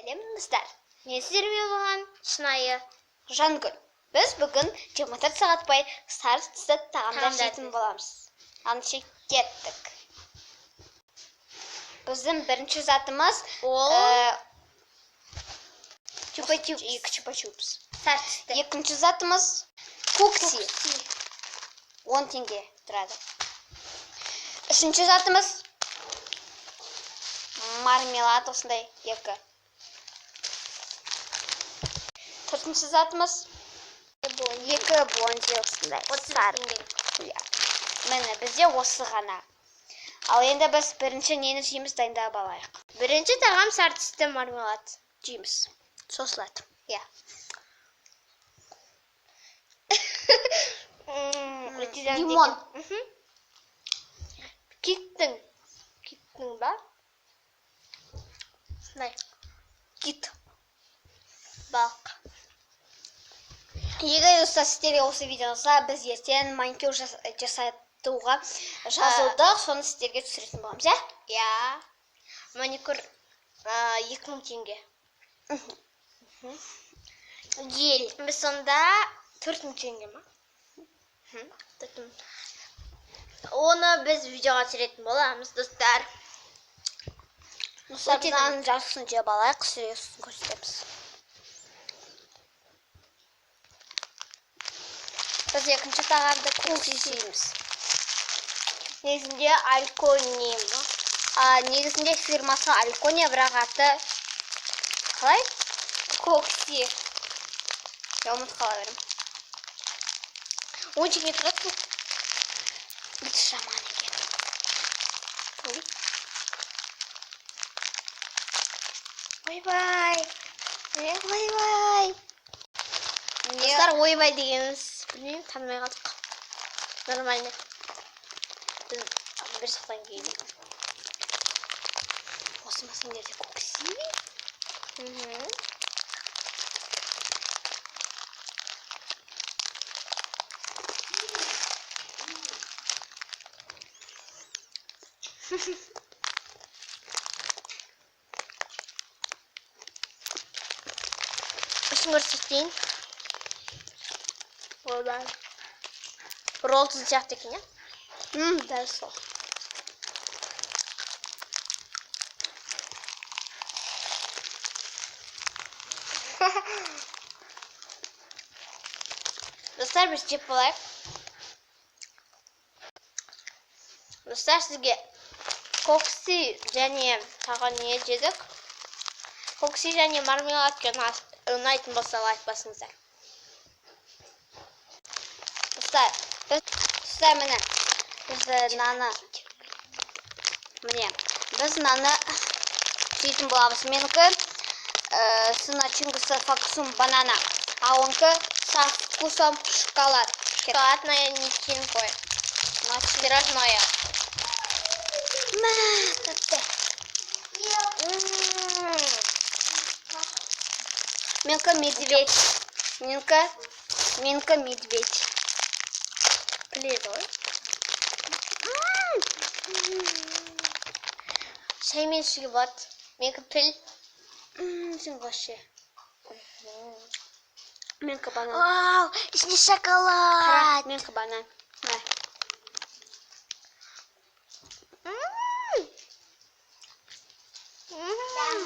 Сәлеметсіздер. Мен сіздермен болған шынайы Жангүл. Біз бүгін 24 сағат бойы сары түсті тағамдар жейтін боламыз. Анша кеттік. Біздің бірінші затымыз чупа-чупс. Сары түсті. Екінші затымыз кукси. 10 теңге тұрады. Үшінші затымыз мармелад осындай екі. Төртінші затымыз екі бонзи осындай. Сары. Міне бізде осы ғана. Ал енді біз бірінші нені жейміз дайындап алайық. Бірінші тағам сары түсті мармелад Жейміз. Сосылады. Лимон. Киттің ба? Кит. Балық. Егер сіздерге осы видеода біз ертең маникюр жасатуға жазылдық, соны сіздерге түсіретін боламыз, Маникюр 2000 теңге. Ел. Біз сонда 4000 теңге ма? Оны біз видеоға түсіретін боламыз, достар. Өтеден жасысын жеп алайық, сүресін көрсетеміз. Біз екінші тағамды кукси жейміз. Негізінде алькония ма? Негізінде фирмасы алькония, бірақ аты қалай? Кокси. Я ұмыт қала берем. 10 теңге тұрады. Біз жаман екен. Ойбай. Ойбай. Достар, ойбай дегеніміз білмеймін, танымай қалдық. Нормально. Біз бір сақтан кейді. Осы мәсіндерде кокси. Үстін көрсетейін. Ойбай. Ролл тұзы сияқты екен, Дәл сол. Достар, біз жеп болайық. Достар, сізге кокси және тағы не жедік? Кокси және мармеладке ұнайтын болса лайк басыңыздар. Достар, міне, біз наны жейтін боламыз. Менікі с начинкасы вкусом банана, а онкі со вкусом шоколад. Шоколадное начинкой. Пирожное. Менікі медведь. Менікі медведь. Біледі ғой. Шаймен ішуге болады. Менікі піл. Сен вообще. Менікі банан. Вау, ішінде шоколад. Қара, менікі банан.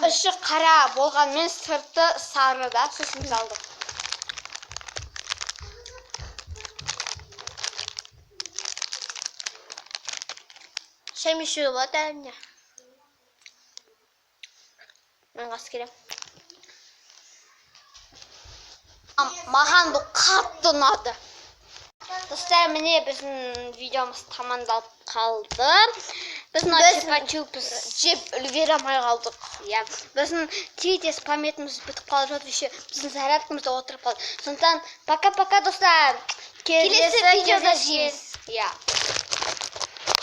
Іші қара болғанмен сырты сары да, сосын салдық. Шаймен ішуге болады әрине. Мен қас керем. Маған бұл қатты ұнады. Достар, міне біздің видеомыз тамамдалып қалды. Біз чупа-чупс жеп үлгере алмай қалдық. Біздің тез памятымыз бітіп қалып жатыр, біздің зарядкамызда отырып қалды. Сондықтан пока-пока, достар. Келесі видеода жейміз.